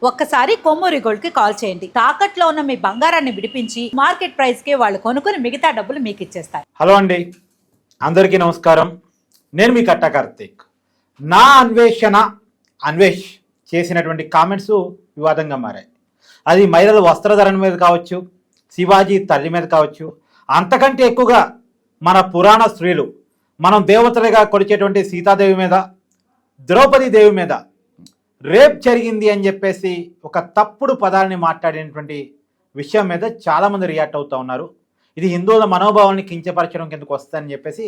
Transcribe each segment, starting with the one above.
ఒక్కసారి కొమ్మూరి గోల్డ్ కి కాల్ చేయండి. తాకట్లో ఉన్న మీ బంగారాన్ని విడిపించి మార్కెట్ ప్రైస్ కి వాళ్ళు కొనుక్కుని మిగతా డబ్బులు మీకు ఇచ్చేస్తారు. హలో అండి, అందరికీ నమస్కారం. నేను మీ కట్టా కార్తీక్. నా అన్వేష్ చేసినటువంటి కామెంట్స్ వివాదంగా మారాయి. అది మహిళల వస్త్రధరణ మీద కావచ్చు, శివాజీ తల్లి మీద కావచ్చు, అంతకంటే ఎక్కువగా మన పురాణ స్త్రీలు, మనం దేవతలుగా కొలిచేటువంటి సీతాదేవి మీద, ద్రౌపది దేవి మీద రేప్ జరిగింది అని చెప్పేసి ఒక తప్పుడు పదాలని మాట్లాడినటువంటి విషయం మీద చాలామంది రియాక్ట్ అవుతూ ఉన్నారు. ఇది హిందువుల మనోభావాన్ని కించపరచడం కిందకు వస్తుందని చెప్పేసి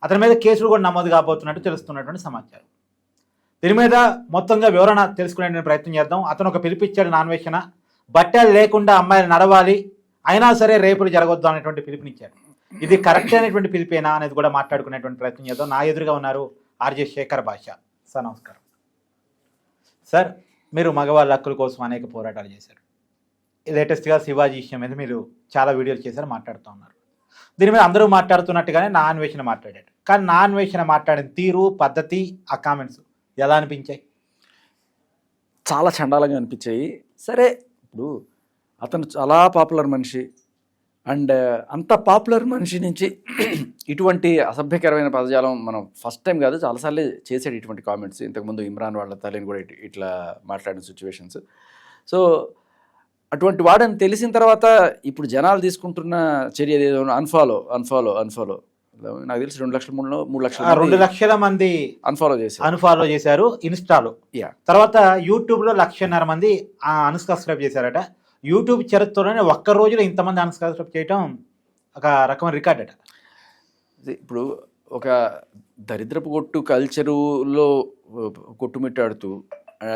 అతని మీద కేసులు కూడా నమోదు కాబోతున్నట్టు తెలుస్తున్నటువంటి సమాచారం. దీని మీద మొత్తంగా వివరణ తెలుసుకునే ప్రయత్నం చేద్దాం. అతను ఒక పిలిపిచ్చాడు నాన్వేషణ, బట్టలు లేకుండా అమ్మాయిలు నడవాలి, అయినా సరే రేపులు జరగొద్దు అనేటువంటి పిలుపునిచ్చాడు. ఇది కరెక్ట్ అనేటువంటి పిలిపేనా అనేది కూడా మాట్లాడుకునేటువంటి ప్రయత్నం చేద్దాం. నా ఎదురుగా ఉన్నారు ఆర్జే శేఖర్ భాష. సార్ నమస్కారం. సార్, మీరు మగవాళ్ళ హక్కుల కోసం అనేక పోరాటాలు చేశారు. లేటెస్ట్గా శివాజీ విషయం మీద మీరు చాలా వీడియోలు చేశారు, మాట్లాడుతూ ఉన్నారు. దీని మీద అందరూ మాట్లాడుతున్నట్టుగానే నా అన్వేషణ మాట్లాడాడు. కానీ నా అన్వేషణ మాట్లాడిన తీరు, పద్ధతి, ఆ కామెంట్స్ ఎలా అనిపించాయి? చాలా చండాలంగా అనిపించాయి. సరే, ఇప్పుడు అతను చాలా పాపులర్ మనిషి, అండ్ అంత పాపులర్ మనిషి నుంచి ఇటువంటి అసభ్యకరమైన పదజాలం మనం ఫస్ట్ టైం కాదు, చాలాసార్లు చేసాడు ఇటువంటి కామెంట్స్. ఇంతకుముందు ఇమ్రాన్ వాళ్ళ తల్లిని కూడా ఇట్లా మాట్లాడిన సిచ్యువేషన్స్. సో అటువంటి వాడని తెలిసిన తర్వాత ఇప్పుడు జనాలు తీసుకుంటున్న చర్య ఏదో అన్ఫాలో నాకు తెలిసి 2 లక్షల 3 లక్షల 2 లక్షల మంది అన్ఫాలో చేశారు ఇన్స్టాలో. తర్వాత యూట్యూబ్లో 1.5 మంది అన్సబ్స్క్రైబ్ చేశారట. యూట్యూబ్ చరిత్రలోనే ఒక్క రోజులో ఇంతమంది అన్సబ్స్క్రైబ్ చేయటం ఒక రకమైన రికార్డ్ అట. ఇప్పుడు ఒక దరిద్రపు కొట్టు కల్చరులో కొట్టుమిట్టాడుతూ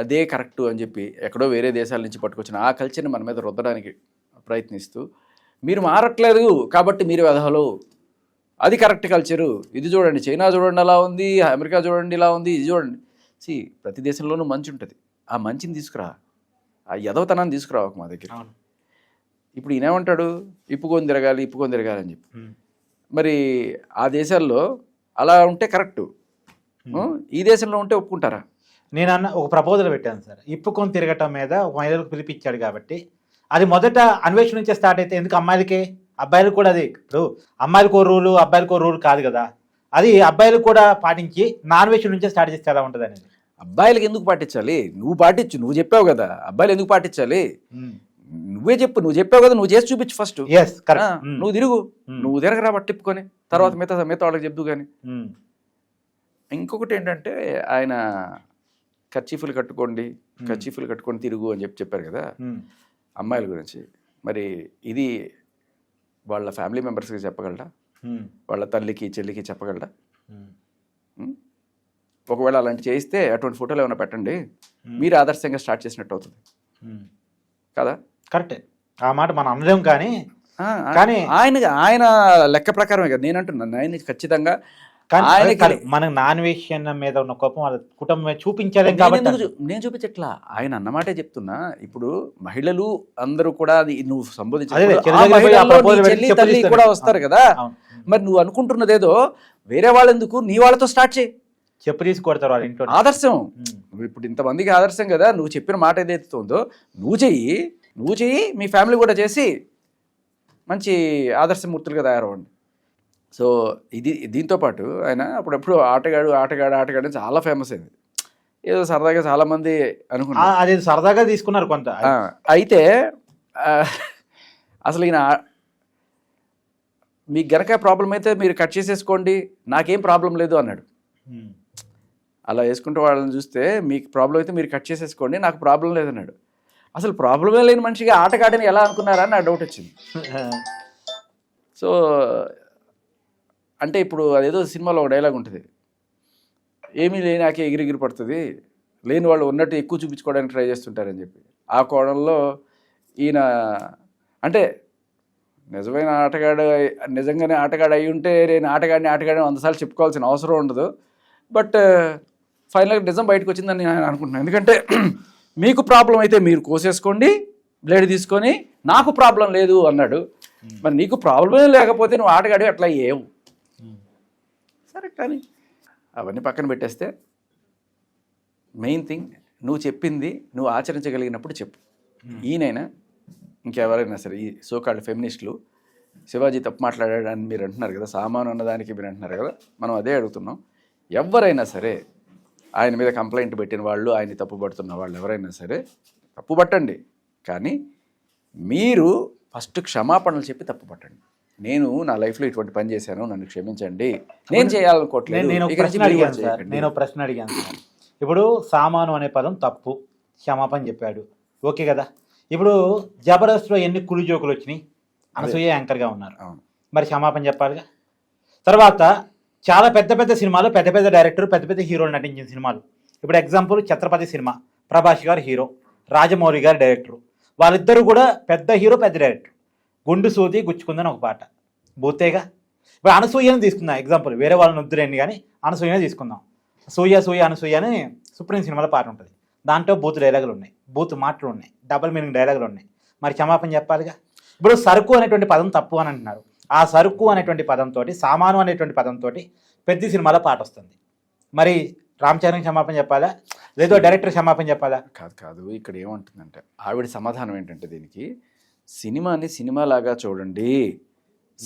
అదే కరెక్టు అని చెప్పి ఎక్కడో వేరే దేశాల నుంచి పట్టుకొచ్చిన ఆ కల్చర్ని మన మీద రుద్దడానికి ప్రయత్నిస్తూ మీరు మారట్లేదు కాబట్టి మీరు వెధవలు, అది కరెక్ట్ కల్చరు, ఇది చూడండి చైనా చూడండి అలా ఉంది, అమెరికా చూడండి ఇలా ఉంది, ఇది చూడండి. ప్రతి దేశంలోనూ మంచి ఉంటుంది, ఆ మంచిని తీసుకురా, ఆ యదవతనాన్ని తీసుకురావక మా దగ్గర. ఇప్పుడు ఈయనేమంటాడు, ఇప్పుకొని తిరగాలి అని చెప్పి. మరి ఆ దేశాల్లో అలా ఉంటే కరెక్టు, ఈ దేశంలో ఉంటే ఒప్పుకుంటారా? నేను ఒక ప్రపోజల్ పెట్టాను సార్, ఇప్పుకొని తిరగటం మీద ఒక మహిళలకు పిలిపించాడు కాబట్టి అది మొదట అన్వేషణ నుంచే స్టార్ట్ అయితే ఎందుకు అమ్మాయిలకే, అబ్బాయిలకు కూడా అది. ఇప్పుడు అమ్మాయిలకో రూలు అబ్బాయిలకో రూల్ కాదు కదా, అది అబ్బాయిలు కూడా పాటించి నాన్వేషణ నుంచే స్టార్ట్ చేస్తే ఎలా ఉంటుంది అనేది. అబ్బాయిలకు ఎందుకు పాటించాలి? నువ్వు పాటించు, నువ్వు చెప్పావు కదా, అబ్బాయిలు ఎందుకు పాటించాలి? నువ్వే చెప్పు, నువ్వు చెప్పావు కదా, నువ్వు చేసి చూపించు ఫస్ట్. నువ్వు తిరుగు, నువ్వు తిరగరా పట్టిప్పుకొని, తర్వాత మిగతా వాళ్ళకి చెప్దు. కానీ ఇంకొకటి ఏంటంటే, ఆయన కర్చీఫులు కట్టుకొని తిరుగు అని చెప్పారు కదా అమ్మాయిల గురించి. మరి ఇది వాళ్ళ ఫ్యామిలీ మెంబర్స్కి చెప్పగలరా? వాళ్ళ తల్లికి చెల్లికి చెప్పగలరా? ఒకవేళ అలాంటి చేయిస్తే అటువంటి ఫోటోలు ఏమైనా పెట్టండి, మీరు ఆదర్శంగా స్టార్ట్ చేసినట్టు అవుతుంది కదా. కరెక్టే, ఆ మాట మనం అనలేం. కానీ ఆయన లెక్క ప్రకారమే కదా నేను అంటున్నాను. ఆయన ఖచ్చితంగా మనకు నాన్వేషణ మీద ఉన్న కోపం వాళ్ళ కుటుంబం చూపించాలి కాబట్టి నేను చూపించట్లా, ఆయన అన్నమాటే చెప్తున్నా. ఇప్పుడు మహిళలు అందరూ కూడా నువ్వు సంబోధించి తల్లి కూడా వస్తారు కదా, మరి నువ్వు అనుకుంటున్నదేదో వేరే వాళ్ళెందుకు, నీ వాళ్ళతో స్టార్ట్ చేయి. చెప్పు తీసుకొడతారు వాళ్ళ ఇంట్లో. ఆదర్శం, ఇప్పుడు ఇంతమందికి ఆదర్శం కదా, నువ్వు చెప్పిన మాట ఏదైతే ఉందో నువ్వు చెయ్యి, మీ ఫ్యామిలీ కూడా చేసి మంచి ఆదర్శమూర్తులుగా తయారవ్వండి. సో దీంతోపాటు ఆయన అప్పుడెప్పుడు ఆటగాడు చాలా ఫేమస్ అయింది. ఏదో సరదాగా చాలామంది అనుకున్నారు, అది సరదాగా తీసుకున్నారు కొంత. అయితే అసలు ఈయన మీకు గనక ప్రాబ్లం అయితే మీరు కట్ చేసేసుకోండి, నాకేం ప్రాబ్లం లేదు అన్నాడు. అలా వేసుకుంటే వాళ్ళని చూస్తే మీకు ప్రాబ్లం అయితే మీరు కట్ చేసేసుకోండి, నాకు ప్రాబ్లం లేదన్నాడు. అసలు ప్రాబ్లమే లేని మనిషిగా ఆటగాడని ఎలా అనుకున్నారా అని నాకు డౌట్ వచ్చింది. సో అంటే ఇప్పుడు అదేదో సినిమాలో ఒక డైలాగ్ ఉంటుంది, ఏమీ లేనాకే ఎగిరిగిరి పడుతుంది, లేని వాళ్ళు ఉన్నట్టు ఎక్కువ చూపించుకోవడానికి ట్రై చేస్తుంటారని చెప్పి. ఆ కోణంలో ఈయన అంటే నిజమైన నిజంగానే ఆటగాడు అయి ఉంటే నేను ఆటగాడిని 100 సార్లు చెప్పుకోవాల్సిన అవసరం ఉండదు. బట్ ఫైనల్గా నిజం బయటకు వచ్చిందని నేను అనుకుంటున్నాను. ఎందుకంటే మీకు ప్రాబ్లం అయితే మీరు కోసేసుకోండి బ్లేడ్ తీసుకొని, నాకు ప్రాబ్లం లేదు అన్నాడు. మరి నీకు ప్రాబ్లమే లేకపోతే నువ్వు ఆటగాడి అట్లా ఏవు సరే. కానీ అవన్నీ పక్కన పెట్టేస్తే మెయిన్ థింగ్ నువ్వు చెప్పింది నువ్వు ఆచరించగలిగినప్పుడు చెప్పు. ఈయనైనా ఇంకెవరైనా సరే ఈ సోకాల్డ్ ఫెమినిస్టులు శివాజీ తప్పు మాట్లాడాడని మీరు అంటున్నారు కదా, సామాను అన్నదానికి మీరు అంటున్నారు కదా, మనం అదే అడుగుతున్నాం. ఎవరైనా సరే ఆయన మీద కంప్లైంట్ పెట్టిన వాళ్ళు, ఆయన తప్పుపడుతున్న వాళ్ళు ఎవరైనా సరే తప్పుపట్టండి, కానీ మీరు ఫస్ట్ క్షమాపణలు చెప్పి తప్పుపట్టండి. నేను నా లైఫ్లో ఇటువంటి పని చేశాను, నన్ను క్షమించండి, నేను చేయాలనుకోవట్లేదు. నేను ఒక ప్రశ్న అడిగాను సార్. ఇప్పుడు సామాను అనే పదం తప్పు, క్షమాపణ చెప్పాడు, ఓకే కదా. ఇప్పుడు జబర్దస్త్లో ఎన్ని కులి జోకులు వచ్చినాయి, అనసూయ యాంకర్గా ఉన్నారు, మరి క్షమాపణ చెప్పాలిగా. తర్వాత చాలా పెద్ద పెద్ద సినిమాలు, పెద్ద పెద్ద డైరెక్టర్, పెద్ద పెద్ద హీరోలు నటించిన సినిమాలు. ఇప్పుడు ఎగ్జాంపుల్ ఛత్రపతి సినిమా, ప్రభాస్ గారు హీరో, రాజమౌళి గారు డైరెక్టరు. వాళ్ళిద్దరూ కూడా పెద్ద హీరో, పెద్ద డైరెక్టర్. గుండు సూది గుచ్చుకుందని ఒక పాట, బూతేగా. ఇప్పుడు అనసూయని తీసుకుందాం ఎగ్జాంపుల్, వేరే వాళ్ళని వద్దులేండి కానీ అనసూయనే తీసుకుందాం. సూయ సూయ అనసూయ అని సుప్రీం సినిమాలో పాట ఉంటుంది, దాంట్లో బూత్ డైలాగులు ఉన్నాయి, బూత్ మాటలు ఉన్నాయి, డబల్ మీనింగ్ డైలాగులు ఉన్నాయి, మరి క్షమాపణ చెప్పాలిగా. ఇప్పుడు సరుకు అనేటువంటి పదం తప్పు అని అంటున్నారు, ఆ సరుకు అనేటువంటి పదంతో, సామాను అనేటువంటి పదంతో పెద్ద సినిమాలో పాట వస్తుంది, మరి రామ్ చరణ్ క్షమాపణ చెప్పాలా, లేదో డైరెక్టర్ క్షమాపణ చెప్పాలా? కాదు ఇక్కడ ఏమంటుందంటే ఆవిడ సమాధానం ఏంటంటే, దీనికి సినిమాని సినిమాలాగా చూడండి,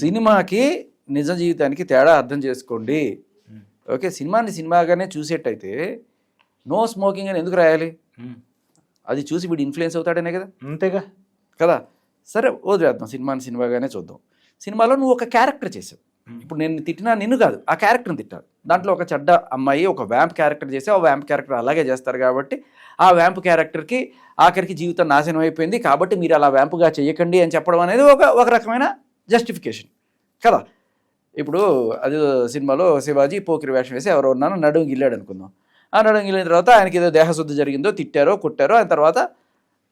సినిమాకి నిజ జీవితానికి తేడా అర్థం చేసుకోండి. ఓకే, సినిమాని సినిమాగానే చూసేటైతే నో స్మోకింగ్ అని ఎందుకు రాయాలి? అది చూసి వీడు ఇన్ఫ్లుయెన్స్ అవుతాడనే కదా, అంతేగా కదా. సరే వదిలేద్దాం, సినిమాని సినిమాగానే చూద్దాం. సినిమాలో నువ్వు ఒక క్యారెక్టర్ చేసావు, ఇప్పుడు నేను తిట్టినా నిన్ను కాదు, ఆ క్యారెక్టర్ని తిట్టాను. దాంట్లో ఒక చెడ్డ అమ్మాయి ఒక వ్యాంప్ క్యారెక్టర్ చేసి, ఆ వ్యాంప్ క్యారెక్టర్ అలాగే చేస్తారు కాబట్టి ఆ వ్యాంప్ క్యారెక్టర్కి ఆఖరికి జీవితం నాశనం అయిపోయింది, కాబట్టి మీరు అలా వ్యాంపుగా చేయకండి అని చెప్పడం అనేది ఒక రకమైన జస్టిఫికేషన్ కదా. ఇప్పుడు అది సినిమాలో శివాజీ పోకిరి వేషం వేసి ఎవరో ఉన్నానో నడుము గిల్లాడు అనుకుందాం. ఆ నడుము గిల్లిన తర్వాత ఆయనకి ఏదో దేహశుద్ధి జరిగిందో, తిట్టారో కొట్టారో, ఆయన తర్వాత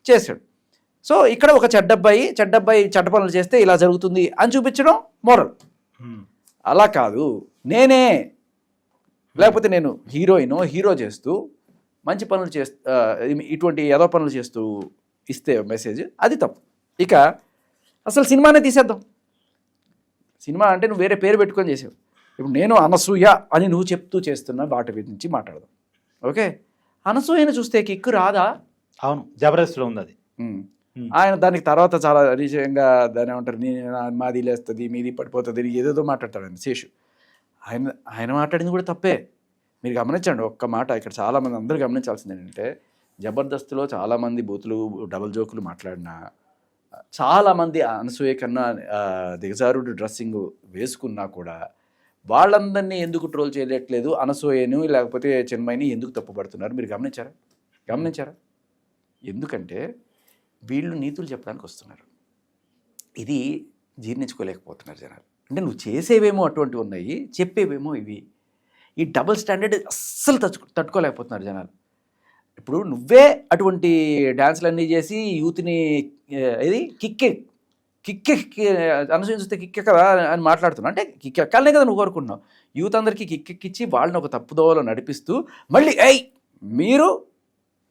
చేశాడు. సో ఇక్కడ ఒక చెడ్డబ్బాయి చెడ్డ పనులు చేస్తే ఇలా జరుగుతుంది అని చూపించడం మోరల్. అలా కాదు, నేనే లేకపోతే నేను హీరో చేస్తూ మంచి పనులు ఇటువంటి ఏదో పనులు చేస్తూ ఇస్తే మెసేజ్, అది తప్పు. ఇక అసలు సినిమానే తీసేద్దాం. సినిమా అంటే నువ్వు వేరే పేరు పెట్టుకొని చేసావు. ఇప్పుడు నేను అనసూయ అని నువ్వు చెప్తూ చేస్తున్న వాటి గురించి మాట్లాడదాం. ఓకే, అనసూయను చూస్తే కిక్కు రాదా? అవును, జబర్దస్త్లో ఉంది అది. ఆయన దానికి తర్వాత చాలా నిజంగా దాని ఏమంటారు, మాది లేస్తుంది, మీది పడిపోతుంది, ఏదేదో మాట్లాడతాడు ఆయన శేషు. ఆయన మాట్లాడింది కూడా తప్పే. మీరు గమనించండి ఒక్క మాట, ఇక్కడ చాలామంది అందరూ గమనించాల్సింది ఏంటంటే, జబర్దస్త్లో చాలామంది బూతులు డబుల్ జోకులు మాట్లాడినా, చాలామంది అనసూయ కన్నా దిగజారుడు డ్రెస్సింగ్ వేసుకున్నా కూడా వాళ్ళందరినీ ఎందుకు ట్రోల్ చేయట్లేదు, అనసూయను లేకపోతే చిన్మయిని ఎందుకు తప్పుపడుతున్నారు మీరు గమనించారా? ఎందుకంటే వీళ్ళు నీతులు చెప్పడానికి వస్తున్నారు, ఇది జీర్ణించుకోలేకపోతున్నారు జనాలు. అంటే నువ్వు చేసేవేమో అటువంటివి ఉన్నాయి, చెప్పేవేమో ఇవి. ఈ డబుల్ స్టాండర్డ్ అస్సలు తట్టుకోలేకపోతున్నారు జనాలు. ఇప్పుడు నువ్వే అటువంటి డ్యాన్సులు అన్నీ చేసి యూత్ని ఇది కిక్కే అనుసరించి చూస్తే కిక్కే కదా అని మాట్లాడుతున్నావు. అంటే కిక్ ఎక్కాలనే కదా నువ్వు కోరుకుంటున్నావు. యూత్ అందరికీ కిక్కెక్కిచ్చి వాళ్ళని ఒక తప్పుదోవలో నడిపిస్తూ మళ్ళీ మీరు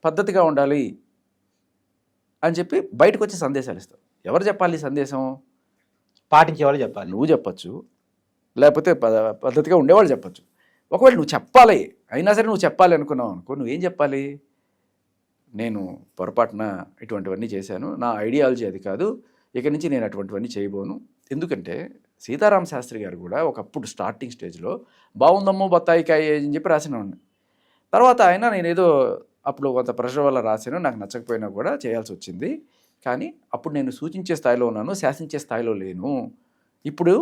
పద్ధతిగా ఉండాలి అని చెప్పి బయటకు వచ్చి సందేశాలు ఇస్తావు. ఎవరు చెప్పాలి సందేశం? పాటించేవాళ్ళు చెప్పాలి. నువ్వు చెప్పచ్చు, లేకపోతే పద్ధతిగా ఉండేవాళ్ళు చెప్పచ్చు. ఒకవేళ నువ్వు చెప్పాలి అయినా సరే, నువ్వు చెప్పాలి అనుకున్నావు అనుకో, నువ్వేం చెప్పాలి? నేను పొరపాటున ఇటువంటివన్నీ చేశాను, నా ఐడియాలజీ అది కాదు, ఇక నుంచి నేను అటువంటివన్నీ చేయబోను. ఎందుకంటే సీతారామ శాస్త్రి గారు కూడా ఒకప్పుడు స్టార్టింగ్ స్టేజ్లో బాగుందమ్మో బత్తాయికాయ అని చెప్పి రాసినవాడిని. తర్వాత ఆయన నేనేదో అప్పుడు కొంత ప్రెషర్ వల్ల రాశాను, నాకు నచ్చకపోయినా కూడా చేయాల్సి వచ్చింది. కానీ అప్పుడు నేను సూచించే స్థాయిలో ఉన్నాను, శాసించే స్థాయిలో లేను. ఇప్పుడు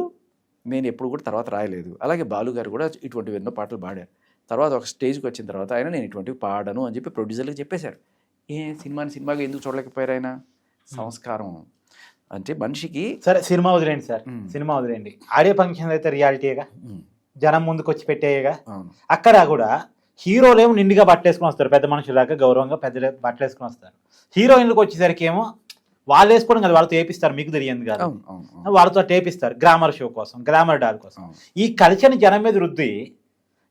నేను ఎప్పుడు కూడా తర్వాత రాయలేదు. అలాగే బాలు గారు కూడా ఇటువంటివి ఎన్నో పాటలు పాడారు. తర్వాత ఒక స్టేజ్కి వచ్చిన తర్వాత ఆయన నేను ఇటువంటివి పాడను అని చెప్పి ప్రొడ్యూసర్లకు చెప్పేశారు. సినిమాగా ఎందుకు చూడలేకపోయారు ఆయన? సంస్కారం అంటే మనిషికి. సరే సినిమా వదిలేండి సార్, సినిమా వదిలేండి. ఆడియో ఫంక్షన్ అయితే రియాలిటీగా జనం ముందుకు వచ్చి పెట్టేయగా. అక్కడ కూడా హీరోలేమో నిండుగా బట్టలేసుకుని వస్తారు, పెద్ద మనుషులాగా గౌరవంగా పెద్ద బట్టలేసుకుని వస్తారు. హీరోయిన్లకు వచ్చేసరికి ఏమో వాళ్ళు వేసుకోవడం కదా, వాళ్ళతో వేపిస్తారు, మీకు తెలియదు కాదు, వాళ్ళతో టేపిస్తారు గ్రామర్ షో కోసం, గ్లామర్ డాల్ కోసం. ఈ కల్చర్ని జనం మీద రుద్ది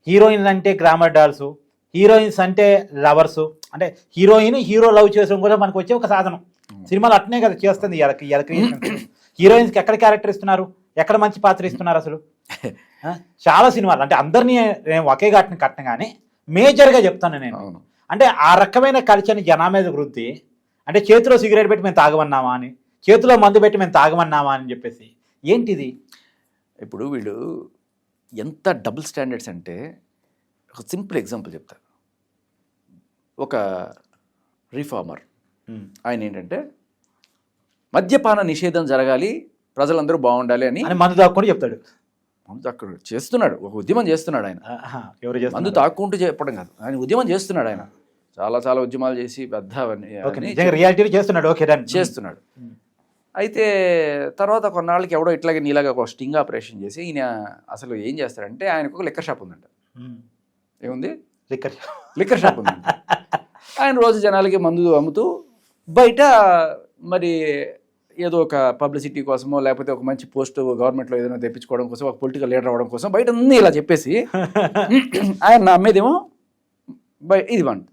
హీరోయిన్లు అంటే గ్లామర్ డాల్స్, హీరోయిన్స్ అంటే లవర్స్, అంటే హీరో లవ్ చేయడం కూడా మనకు వచ్చే ఒక సాధనం. సినిమాలు అట్నే కదా చేస్తుంది. హీరోయిన్స్కి ఎక్కడ క్యారెక్టర్ ఇస్తున్నారు, ఎక్కడ మంచి పాత్ర ఇస్తున్నారు అసలు? చాలా సినిమాలు అంటే అందరినీ నేను ఒకే ఘాట్ని కట్టను, కానీ మేజర్గా చెప్తాను నేను. అంటే ఆ రకమైన కల్చర్ని జనా మీద వృద్ధి, అంటే చేతిలో సిగరెట్ పెట్టి మేము తాగమన్నామా అని, చేతిలో మందు పెట్టి మేము తాగమన్నామా అని చెప్పేసి ఏంటిది? ఇప్పుడు వీళ్ళు ఎంత డబుల్ స్టాండర్డ్స్ అంటే, ఒక సింపుల్ ఎగ్జాంపుల్ చెప్తా. ఒక రిఫార్మర్ ఆయన ఏంటంటే మద్యపాన నిషేధం జరగాలి, ప్రజలందరూ బాగుండాలి అని మందు తాక్కుంటూ చెప్తాడు. మందు అక్కడ చేస్తున్నాడు, ఒక ఉద్యమం చేస్తున్నాడు ఆయన. ఎవరు చేస్తారు? మందు తాక్కుంటూ చెప్పడం కాదు, ఆయన ఉద్యమం చేస్తున్నాడు. ఆయన చాలా చాలా ఉద్యమాలు చేసి పెద్ద రియాలిటీ చేస్తున్నాడు. ఓకే, చేస్తున్నాడు. అయితే తర్వాత కొన్నాళ్ళకి ఎవడో ఇట్లాగే నీలాగా ఒక స్టింగ్ ఆపరేషన్ చేసి ఈయన అసలు ఏం చేస్తాడంటే, ఆయనకు ఒక లిక్కర్ షాప్ ఉందంట. ఏముంది? లిక్కర్ షాప్ ఉందంట. ఆయన రోజు జనాలకి మందు అమ్ముతూ బయట మరి ఏదో ఒక పబ్లిసిటీ కోసమో లేకపోతే ఒక మంచి పోస్ట్ గవర్నమెంట్లో ఏదైనా తెప్పించుకోవడం కోసం, ఒక పొలిటికల్ లీడర్ అవ్వడం కోసం బయట అన్నీ ఇలా చెప్పేసి ఆయన అమ్మేదేమో ఇది వంట.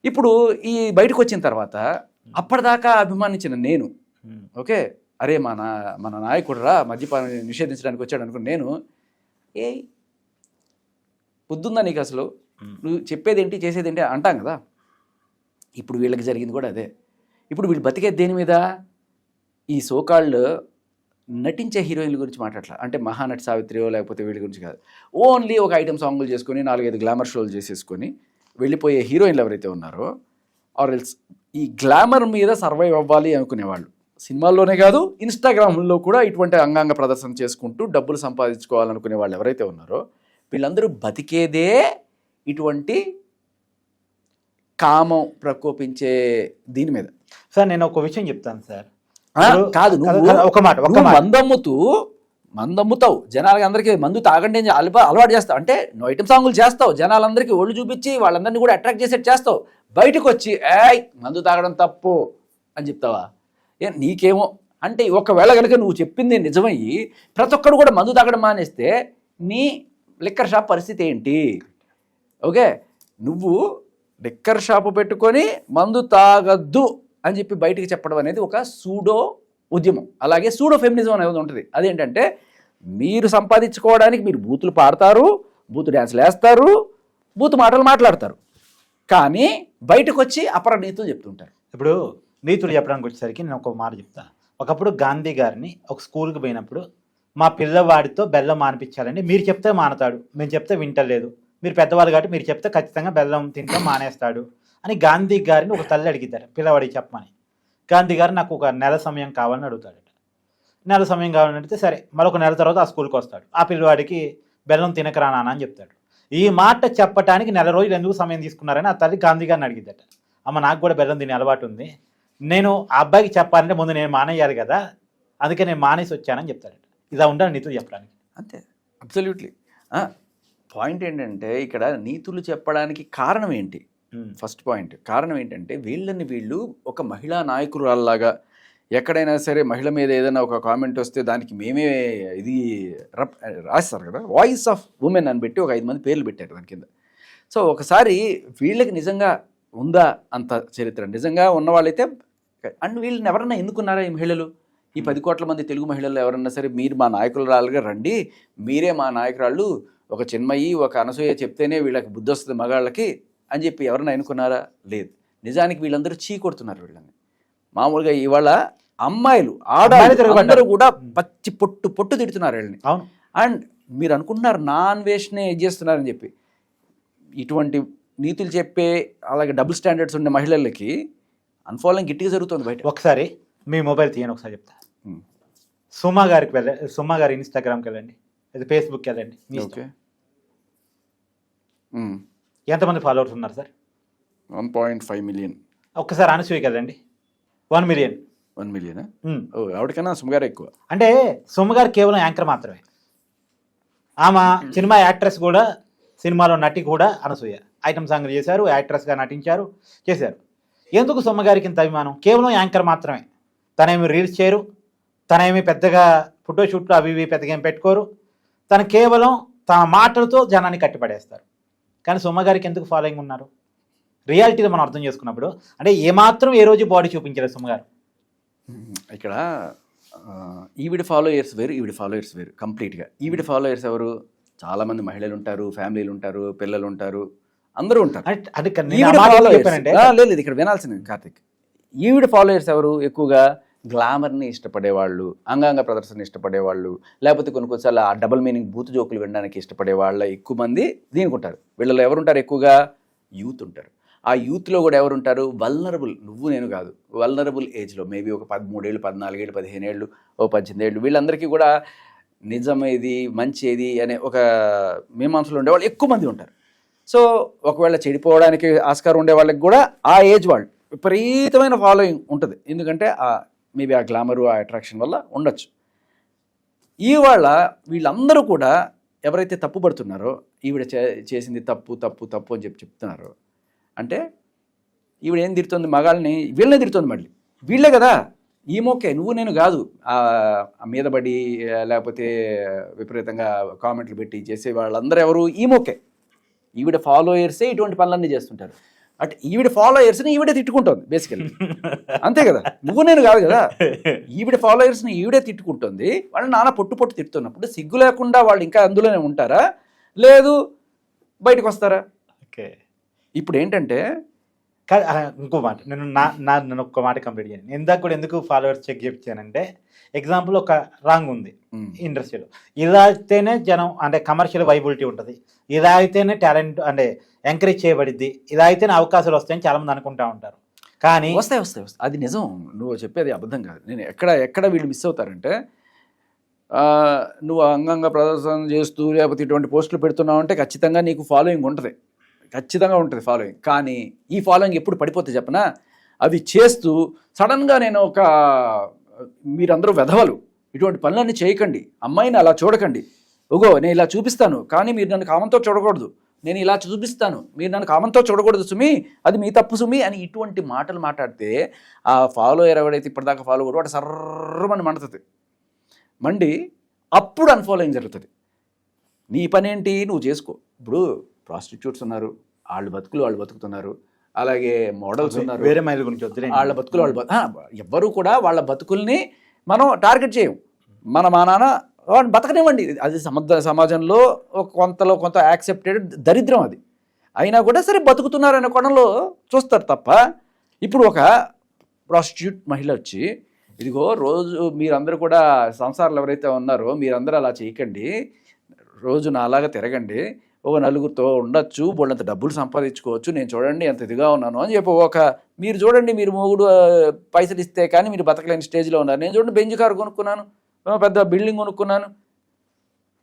ఇప్పుడు ఈ బయటకు వచ్చిన తర్వాత అప్పటిదాకా అభిమానించిన నేను, ఓకే అరే మన నాయకుడు రా మద్యపానం నిషేధించడానికి వచ్చాడు అనుకుని నేను, ఏ పొద్దుందా నీకు అసలు, నువ్వు చెప్పేదేంటి చేసేదేంటి అంటాం కదా. ఇప్పుడు వీళ్ళకి జరిగింది కూడా అదే. ఇప్పుడు వీళ్ళు బతికేది దేని మీద? ఈ సోకాళ్ళు నటించే హీరోయిన్ల గురించి మాట్లాడలే, అంటే మహానటి సావిత్రియో లేకపోతే వీళ్ళ గురించి కాదు. ఓన్లీ ఒక ఐటమ్ సాంగులు చేసుకొని 4-5 గ్లామర్ షోలు చేసేసుకొని వెళ్ళిపోయే హీరోయిన్లు ఎవరైతే ఉన్నారో, ఆర్ ఎల్స్ ఈ గ్లామర్ మీద సర్వైవ్ అవ్వాలి అనుకునేవాళ్ళు, సినిమాల్లోనే కాదు ఇన్స్టాగ్రామ్లో కూడా ఇటువంటి అంగాంగ ప్రదర్శన చేసుకుంటూ డబ్బులు సంపాదించుకోవాలనుకునే వాళ్ళు ఎవరైతే ఉన్నారో, వీళ్ళందరూ బతికేదే ఇటువంటి కామం ప్రకోపించే దీని మీద. సార్ నేను ఒక విషయం చెప్తాను సార్. కాదు, ఒక మాట మందమ్ముతావు, జనాలకి అందరికీ మందు తాగండి అని అలవాటు చేస్తావు. అంటే నువ్వు ఐటమ్ సాంగులు చేస్తావు, జనాలందరికీ ఒళ్ళు చూపించి వాళ్ళందరినీ కూడా అట్రాక్ట్ చేసేట్టు చేస్తావు. బయటకు వచ్చి మందు తాగడం తప్పు అని చెప్తావా? నీకేమో అంటే ఒకవేళ కనుక నువ్వు చెప్పింది నిజమయ్యి ప్రతి ఒక్కరు కూడా మందు తాగడం మానేస్తే నీ లిక్కర్ షాప్ పరిస్థితి ఏంటి? ఓకే, నువ్వు లిక్కర్ షాపు పెట్టుకొని మందు తాగద్దు అని చెప్పి బయటికి చెప్పడం అనేది ఒక సూడో ఉద్యమం. అలాగే సూడో ఫెమినిజం అనేది ఉంటుంది. అదేంటంటే మీరు సంపాదించుకోవడానికి మీరు బూతులు పాడతారు, బూతు డ్యాన్సులు వేస్తారు, బూతు మాటలు మాట్లాడతారు, కానీ బయటకు వచ్చి అపర నీతులు చెప్తుంటారు. ఇప్పుడు నీతులు చెప్పడానికి వచ్చేసరికి నేను ఒక మాట చెప్తాను. ఒకప్పుడు గాంధీ గారిని ఒక స్కూల్కి పోయినప్పుడు మా పిల్లవాడితో బెల్లం మానిపించాలండి, మీరు చెప్తే మానతాడు, మేము చెప్తే వింటలేదు, మీరు పెద్దవాళ్ళు కాబట్టి మీరు చెప్తే ఖచ్చితంగా బెల్లం తింటే మానేస్తాడు అని గాంధీ గారిని ఒక తల్లి అడిగిద్దారు పిల్లవాడికి చెప్పమని. గాంధీ గారు నాకు ఒక నెల సమయం కావాలని అడుగుతాడట. నెల సమయం కావాలని అడిగితే సరే మరొక నెల తర్వాత ఆ స్కూల్కి వస్తాడు. ఆ పిల్లవాడికి బెల్లం తినకరా నాన్న అని చెప్తాడు. ఈ మాట చెప్పడానికి నెల రోజులు ఎందుకు సమయం తీసుకున్నారని ఆ తల్లి గాంధీ గారిని అడిగిద్దట. అమ్మ నాకు కూడా బెల్లం తినే అలవాటు ఉంది, నేను ఆ అబ్బాయికి చెప్పాలంటే ముందు నేను మానేయాలి కదా, అందుకే నేను మానేసి వచ్చానని చెప్తాడట. ఇలా ఉండాలి నీతులు చెప్పడానికి. అంతే, అబ్సల్యూట్లీ. పాయింట్ ఏంటంటే ఇక్కడ నీతులు చెప్పడానికి కారణం ఏంటి? ఫస్ట్ పాయింట్ కారణం ఏంటంటే వీళ్ళు ఒక మహిళా నాయకురాల్లాగా ఎక్కడైనా సరే మహిళ మీద ఏదైనా ఒక కామెంట్ వస్తే దానికి మేమే ఇది రాస్తారు కదా, వాయిస్ ఆఫ్ ఉమెన్ అని పెట్టి ఒక 5 మంది పేర్లు పెట్టారు దాని కింద. సో ఒకసారి వీళ్ళకి నిజంగా ఉందా అంత చరిత్ర, నిజంగా ఉన్నవాళ్ళైతే అండ్ వీళ్ళని ఎవరన్నా ఎన్నుకున్నారా ఈ మహిళలు? ఈ 10 కోట్ల మంది తెలుగు మహిళలు ఎవరన్నా సరే మీరు మా నాయకురాలుగా రండి, మీరే మా నాయకురాళ్ళు, ఒక చిన్మయి ఒక అనసూయ చెప్తేనే వీళ్ళకి బుద్ధి వస్తుంది మగాళ్ళకి అని చెప్పి ఎవరన్నా ఎన్నుకున్నారా? లేదు. నిజానికి వీళ్ళందరూ చీ కొడుతున్నారు వీళ్ళని. మామూలుగా ఇవాళ అమ్మాయిలు ఆడవాళ్ళు కూడా పచ్చి పొట్టు తిడుతున్నారు వీళ్ళని. అవును. అండ్ మీరు అనుకుంటున్నారు నా అన్వేషణే ఇది చేస్తున్నారని చెప్పి. ఇటువంటి నీతులు చెప్పే అలాగే డబుల్ స్టాండర్డ్స్ ఉండే మహిళలకి అన్ఫాలోయింగ్ గట్టిగా జరుగుతుంది బయట. ఒకసారి మీ మొబైల్ తీయండి, ఒకసారి చెప్తా. సుమా గారి ఇన్స్టాగ్రామ్కి వెళ్ళండి, అది ఫేస్బుక్కి వెళ్ళండి. ఓకే, ఎంతమంది ఫాలోవర్స్ ఉన్నారు సార్? 1.5 మిలియన్. ఒక్కసారి అనసూయకి వెళ్ళండి, 1 మిలియన్. 1 మిలియనా? ఎవరికైనా సుమగారు ఎక్కువ. అంటే సుమగారు కేవలం యాంకర్ మాత్రమే, ఆమె సినిమా యాక్ట్రెస్ కూడా, సినిమాలో నటి కూడా అనసూయ. ఐటమ్ సాంగ్లు చేశారు, యాక్ట్రెస్గా నటించారు, చేశారు. ఎందుకు సుమగారికి ఇంత అభిమానం? కేవలం యాంకర్ మాత్రమే. తనేమి రీల్స్ చేయరు, తనేమి పెద్దగా ఫోటోషూట్లు అవి ఇవి పెద్దగా ఏం పెట్టుకోరు, తను కేవలం తన మాటలతో జనాన్ని కట్టిపడేస్తారు. కానీ సుమగారికి ఎందుకు ఫాలోయింగ్ ఉన్నారు? రియాలిటీలో మనం అర్థం చేసుకున్నప్పుడు అంటే ఏమాత్రం ఏ రోజు బాడీ చూపించలేదు సుమగారు. ఇక్కడ ఈవిడ ఫాలోయర్స్ వేరు, ఈవిడ ఫాలోయర్స్ వేరు కంప్లీట్గా. ఈవిడ ఫాలోయర్స్ ఎవరు? చాలామంది మహిళలు ఉంటారు, ఫ్యామిలీలు ఉంటారు, పిల్లలు ఉంటారు, అందరూ ఉంటారు. అది ఈవిడ లేదు ఇక్కడ వినాల్సింది కార్తిక్, ఈవిడ ఫాలోయర్స్ ఎవరు ఎక్కువగా గ్లామర్ని ఇష్టపడేవాళ్ళు, అంగాంగ ప్రదర్శన ఇష్టపడేవాళ్ళు, లేకపోతే కొన్ని కొన్నిసార్లు ఆ డబుల్ మీనింగ్ బూత్ జోకులు వినడానికి ఇష్టపడే వాళ్ళ ఎక్కువ మంది దీనికి ఉంటారు. వీళ్ళలో ఎవరుంటారు ఎక్కువగా? యూత్ ఉంటారు. ఆ యూత్లో కూడా ఎవరుంటారు? వల్నరబుల్, నువ్వు నేను కాదు, వల్నరబుల్ ఏజ్లో మేబీ ఒక 13 ఏళ్ళు, 14 ఏళ్ళు, 15 ఏళ్ళు, 18 ఏళ్ళు, వీళ్ళందరికీ కూడా నిజమేది మంచేది అనే ఒక మీమాంసలో ఉండేవాళ్ళు ఎక్కువ మంది ఉంటారు. సో ఒకవేళ చెడిపోవడానికి ఆస్కారం ఉండే వాళ్ళకి కూడా ఆ ఏజ్ వాళ్ళు విపరీతమైన ఫాలోయింగ్ ఉంటుంది. ఎందుకంటే మేబీ ఆ గ్లామరు, ఆ అట్రాక్షన్ వల్ల ఉండొచ్చు. ఇవాళ వీళ్ళందరూ కూడా ఎవరైతే తప్పు పడుతున్నారో, ఈవిడ చేసింది తప్పు తప్పు తప్పు అని చెప్తున్నారో, అంటే ఈవిడ ఏం తిడుతుంది? మగాళ్ళని వీళ్ళనే తిడుతుంది. మళ్ళీ వీళ్ళే కదా ఈమోకే, నువ్వు నేను కాదు, మీద పడి లేకపోతే విపరీతంగా కామెంట్లు పెట్టి చేసే వాళ్ళందరూ ఎవరు? ఈమోకే. ఈవిడ ఫాలోయర్సే ఇటువంటి పనులన్నీ చేస్తుంటారు. అటు ఈవిడ ఫాలోయర్స్ని ఈవిడే తిట్టుకుంటుంది బేసికల్లీ, అంతే కదా, నువ్వు నేను కాదు కదా. ఈవిడ ఫాలోయర్స్ని ఈవిడే తిట్టుకుంటుంది. వాళ్ళు నాన్న పొట్టు పొట్టు తిట్టుతున్నప్పుడు సిగ్గు లేకుండా వాళ్ళు ఇంకా అందులోనే ఉంటారా, లేదు బయటకు వస్తారా? ఓకే, ఇప్పుడు ఏంటంటే ఇంకో మాట, నేను ఒక్క మాట కంప్లీట్ చేయండి. ఇందాక కూడా ఎందుకు ఫాలోవర్స్ చెక్ చేయించానంటే, ఎగ్జాంపుల్ ఒక రాంగ్ ఉంది ఇండస్ట్రీలో, ఇలా అయితేనే జనం అంటే కమర్షియల్ వైబిలిటీ ఉంటుంది, ఇలా అయితేనే టాలెంట్ అంటే ఎంకరేజ్ చేయబడిద్ది, ఇలా అయితేనే అవకాశాలు వస్తాయని చాలా మంది అనుకుంటా ఉంటారు. కానీ వస్తాయి, అది నిజం, నువ్వు చెప్పేది అబద్ధం కాదు. నేను ఎక్కడ వీళ్ళు మిస్ అవుతారంటే, నువ్వు అంగంగా ప్రదర్శన చేస్తూ లేకపోతే ఇటువంటి పోస్టులు పెడుతున్నావు అంటే ఖచ్చితంగా నీకు ఫాలోయింగ్ ఉంటుంది, ఖచ్చితంగా ఉంటుంది ఫాలోయింగ్. కానీ ఈ ఫాలోయింగ్ ఎప్పుడు పడిపోతే చెప్పనా, అవి చేస్తూ సడన్గా నేను మీరందరూ వెధవలు, ఇటువంటి పనులన్నీ చేయకండి, అమ్మాయిని అలా చూడకండి, ఓగో నేను ఇలా చూపిస్తాను కానీ మీరు నన్ను కామంతో చూడకూడదు, నేను ఇలా చూపిస్తాను మీరు నన్ను కామంతో చూడకూడదు సుమి, అది మీ తప్పు సుమి అని ఇటువంటి మాటలు మాట్లాడితే ఆ ఫాలోయర్ ఎవడైతే ఇప్పటిదాకా ఫాలో వాడు సర్రమని మండి అప్పుడు అన్ఫాలోయింగ్ జరుగుతుంది. నీ పని ఏంటి, నువ్వు చేసుకో. ఇప్పుడు ప్రాస్టిట్యూట్స్ ఉన్నారు, వాళ్ళు బతుకులు వాళ్ళు బతుకుతున్నారు, అలాగే మోడల్స్ ఉన్నారు, వేరే మైల్ గురించి వాళ్ళ బతుకులు వాళ్ళు ఎవ్వరూ కూడా వాళ్ళ బతుకుల్ని మనం టార్గెట్ చేయం. మా నాన్న వాడిని బతకనివ్వండి, అది సమాజంలో కొంత యాక్సెప్టెడ్ దరిద్రం అది, అయినా కూడా సరే బతుకుతున్నారనే కోణంలో చూస్తారు తప్ప. ఇప్పుడు ఒక ప్రాస్టిట్యూట్ మహిళ వచ్చి, ఇదిగో రోజు మీరందరూ కూడా సంసారాలు ఎవరైతే ఉన్నారో మీరందరూ అలా చేయకండి, రోజు నా అలాగా తిరగండి, ఒక నలుగురితో ఉండొచ్చు, బోళ్ళంత డబ్బులు సంపాదించుకోవచ్చు, నేను చూడండి ఎంత ఇదిగా ఉన్నాను అని చెప్పి మీరు చూడండి, మీరు మొగుడు పైసలు ఇస్తే కానీ మీరు బతకలేని స్టేజ్లో ఉన్నారు, నేను చూడండి బెంజ్ కారు కొనుక్కున్నాను, పెద్ద బిల్డింగ్ కొనుక్కున్నాను,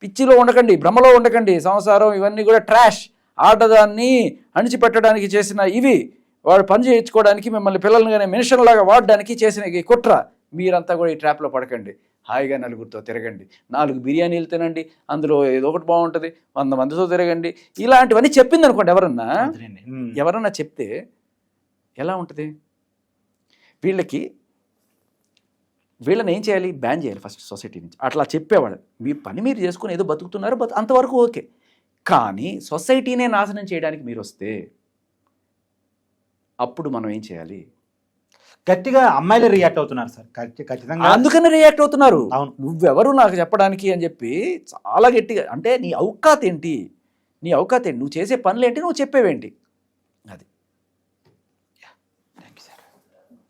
పిచ్చిలో ఉండకండి, భ్రమలో ఉండకండి. సంసారం ఇవన్నీ కూడా ట్రాష్, ఆడదాన్ని అణిచిపెట్టడానికి చేసిన ఇవి, వాడు పని చేయించుకోవడానికి మిమ్మల్ని పిల్లల్ని మిషన్లాగా వాడడానికి చేసిన ఈ కుట్ర, మీరంతా కూడా ఈ ట్రాప్లో పడకండి, హాయిగా నలుగురితో తిరగండి, 4 బిర్యానీలు తినండి, అందులో ఏదో ఒకటి బాగుంటుంది, 100 మందితో తిరగండి, ఇలాంటివన్నీ చెప్పింది అనుకోండి ఎవరన్నా చెప్తే ఎలా ఉంటుంది? వీళ్ళని ఏం చేయాలి? బ్యాన్ చేయాలి ఫస్ట్ సొసైటీ నుంచి. అట్లా చెప్పేవాళ్ళు మీ పని మీరు చేసుకుని ఏదో బతుకుతున్నారు, అంతవరకు ఓకే. కానీ సొసైటీనే నాశనం చేయడానికి మీరు వస్తే అప్పుడు మనం ఏం చేయాలి? గట్టిగా అమ్మాయిలు రియాక్ట్ అవుతున్నారు సార్, ఖచ్చితంగా అందుకని రియాక్ట్ అవుతున్నారు. అవును, నువ్వెవరు నాకు చెప్పడానికి అని చెప్పి చాలా గట్టిగా, అంటే నీ ఔకాత్ ఏంటి, నువ్వు చేసే పనులు ఏంటి, నువ్వు చెప్పేవేంటి?